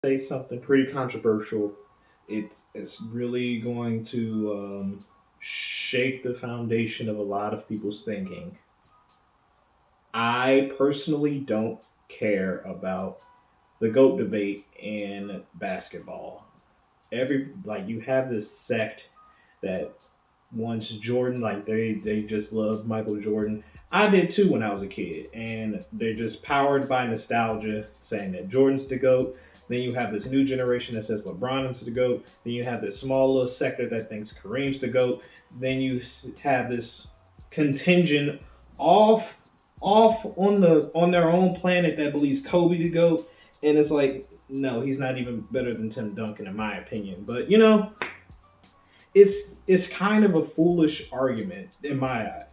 Say something pretty controversial. It's really going to shake the foundation of a lot of people's thinking. I personally don't care about the GOAT debate in basketball. You have this sect that wants Jordan, like they just love Michael Jordan. I did too when I was a kid, and they're just powered by nostalgia, saying that Jordan's the GOAT. Then you have this new generation that says LeBron is the GOAT. Then you have this small little sector that thinks Kareem's the GOAT. Then you have this contingent off on their own planet that believes Kobe the GOAT, and it's like, no, he's not even better than Tim Duncan in my opinion. But it's kind of a foolish argument in my eyes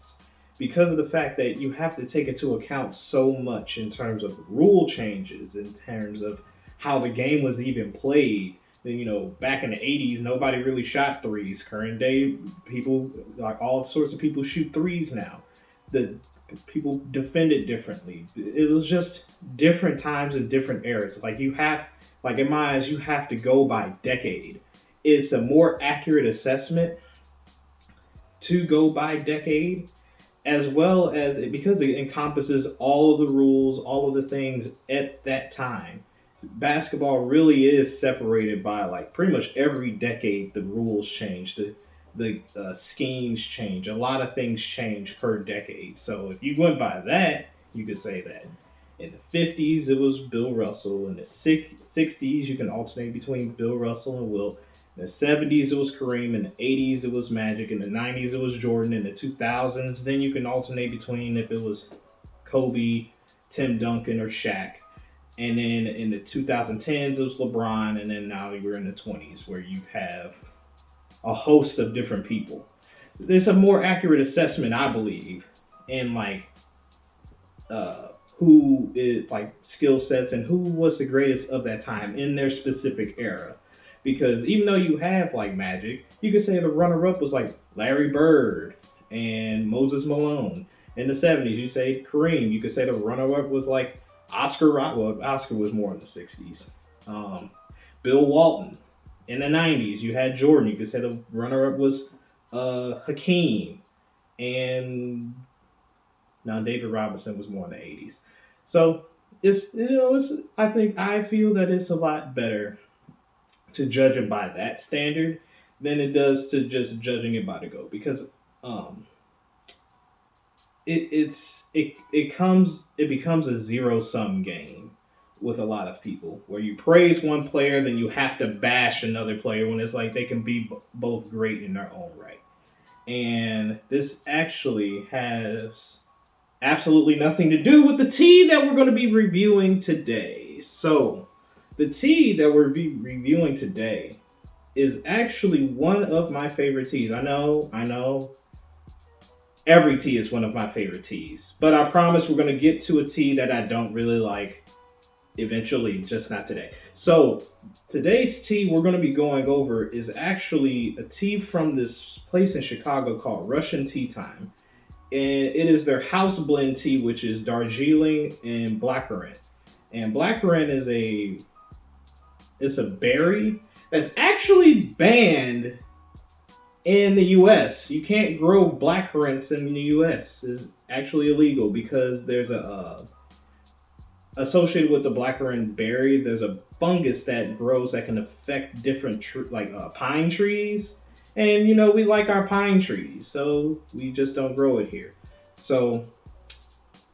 because of the fact that you have to take into account so much in terms of rule changes, in terms of how the game was even played. Back in the 80s, nobody really shot threes. Current day, people, like all sorts of people, shoot threes now. The people defend it differently. It was just different times and different eras. Like in my eyes, you have to go by decade. It's a more accurate assessment to go by decade, as well as because it encompasses all of the rules, all of the things at that time. Basketball really is separated by like pretty much every decade. The rules change, the schemes change, a lot of things change per decade. So if you went by that, you could say that in the 50s it was Bill Russell, in the 60s you can alternate between Bill Russell and Wilt. In the 70s, it was Kareem. In the 80s, it was Magic. In the 90s, it was Jordan. In the 2000s, then you can alternate between if it was Kobe, Tim Duncan, or Shaq. And then in the 2010s, it was LeBron. And then now we're in the 20s where you have a host of different people. There's a more accurate assessment, I believe, in who is like skill sets and who was the greatest of that time in their specific era. Because even though you have like Magic, you could say the runner-up was like Larry Bird and Moses Malone. In the 70s, you say Kareem. You could say the runner-up was like Oscar Rock. Well, Oscar was more in the 60s. Bill Walton. In the 90s, you had Jordan. You could say the runner-up was Hakeem. And now David Robinson was more in the 80s. So I feel that it's a lot better to judge it by that standard than it does to just judging it by the GOAT, because it becomes a zero sum game with a lot of people where you praise one player, then you have to bash another player when it's like they can be both great in their own right. And this actually has absolutely nothing to do with the tea that we're going to be reviewing today. So the tea that we're reviewing today is actually one of my favorite teas. I know. Every tea is one of my favorite teas. But I promise we're going to get to a tea that I don't really like eventually, just not today. So today's tea we're going to be going over is actually a tea from this place in Chicago called Russian Tea Time. And it is their house blend tea, which is Darjeeling and blackcurrant. And blackcurrant it's a berry that's actually banned in the U.S. You can't grow blackcurrants in the U.S. It's actually illegal because there's associated with the blackcurrant berry. There's a fungus that grows that can affect different pine trees, and we like our pine trees, so we just don't grow it here. So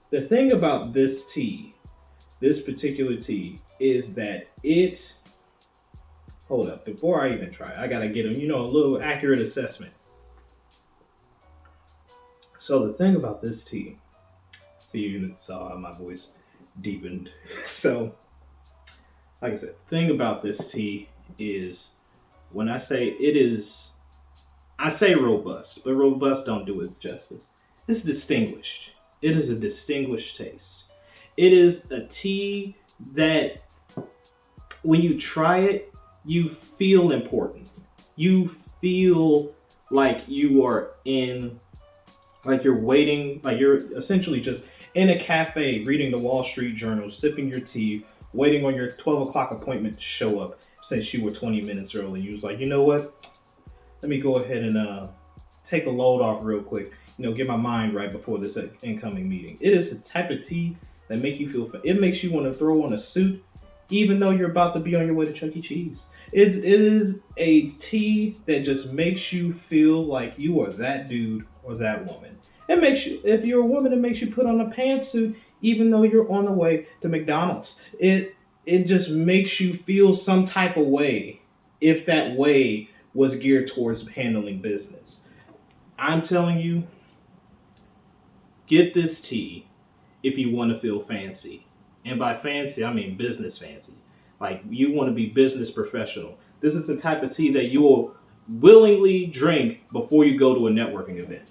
the thing about this particular tea, is that it hold up, before I even try, I gotta get a little accurate assessment. So the thing about this tea, so you saw how my voice deepened. So, like I said, the thing about this tea is when I say I say robust, but robust don't do it justice. It's distinguished. It is a distinguished taste. It is a tea that when you try it, you feel important. You feel like you are like you're waiting, like you're essentially just in a cafe reading the Wall Street Journal, sipping your tea, waiting on your 12 o'clock appointment to show up since you were 20 minutes early. You was like, you know what? Let me go ahead and take a load off real quick. Get my mind right before this incoming meeting. It is the type of tea that make you feel. It makes you want to throw on a suit, even though you're about to be on your way to Chuck E. Cheese. It is a tea that just makes you feel like you are that dude or that woman. It makes you, if you're a woman, it makes you put on a pantsuit, even though you're on the way to McDonald's. It just makes you feel some type of way, if that way was geared towards handling business. I'm telling you, get this tea if you want to feel fancy. And by fancy, I mean business fancy. Like, you want to be business professional. This is the type of tea that you will willingly drink before you go to a networking event.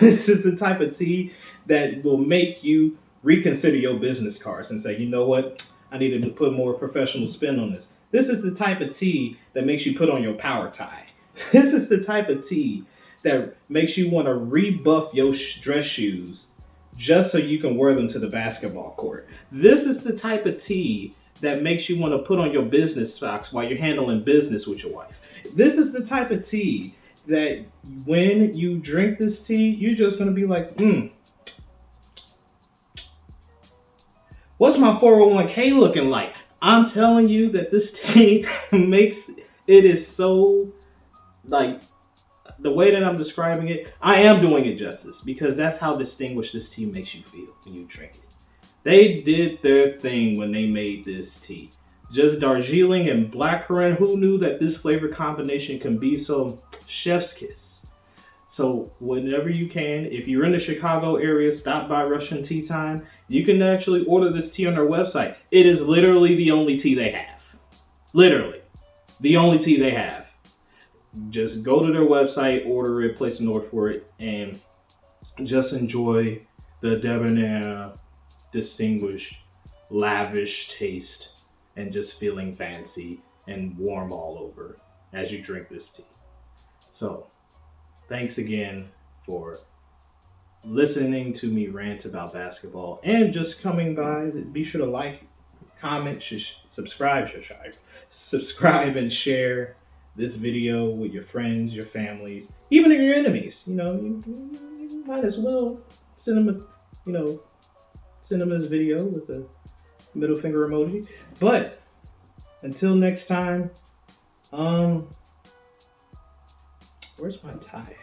This is the type of tea that will make you reconsider your business cards and say, you know what, I need to put more professional spin on this. This is the type of tea that makes you put on your power tie. This is the type of tea that makes you want to rebuff your dress shoes just so you can wear them to the basketball court. This is the type of tea that makes you want to put on your business socks while you're handling business with your wife. This is the type of tea that when you drink this tea, you're just going to be like, what's my 401k looking like? I'm telling you that this tea it is so, like, the way that I'm describing it, I am doing it justice, because that's how distinguished this tea makes you feel when you drink it. They did their thing when they made this tea. Just Darjeeling and blackcurrant. Who knew that this flavor combination can be so chef's kiss? So whenever you can, if you're in the Chicago area, stop by Russian Tea Time. You can actually order this tea on their website. It is literally the only tea they have. Literally. The only tea they have. Just go to their website, order it, place an order for it, and just enjoy the debonair, distinguished, lavish taste, and just feeling fancy and warm all over as you drink this tea. So, thanks again for listening to me rant about basketball and just coming by. Be sure to like, comment, subscribe and share this video with your friends, your families, even your enemies. You might as well send them this video with a middle finger emoji. But until next time, where's my tie?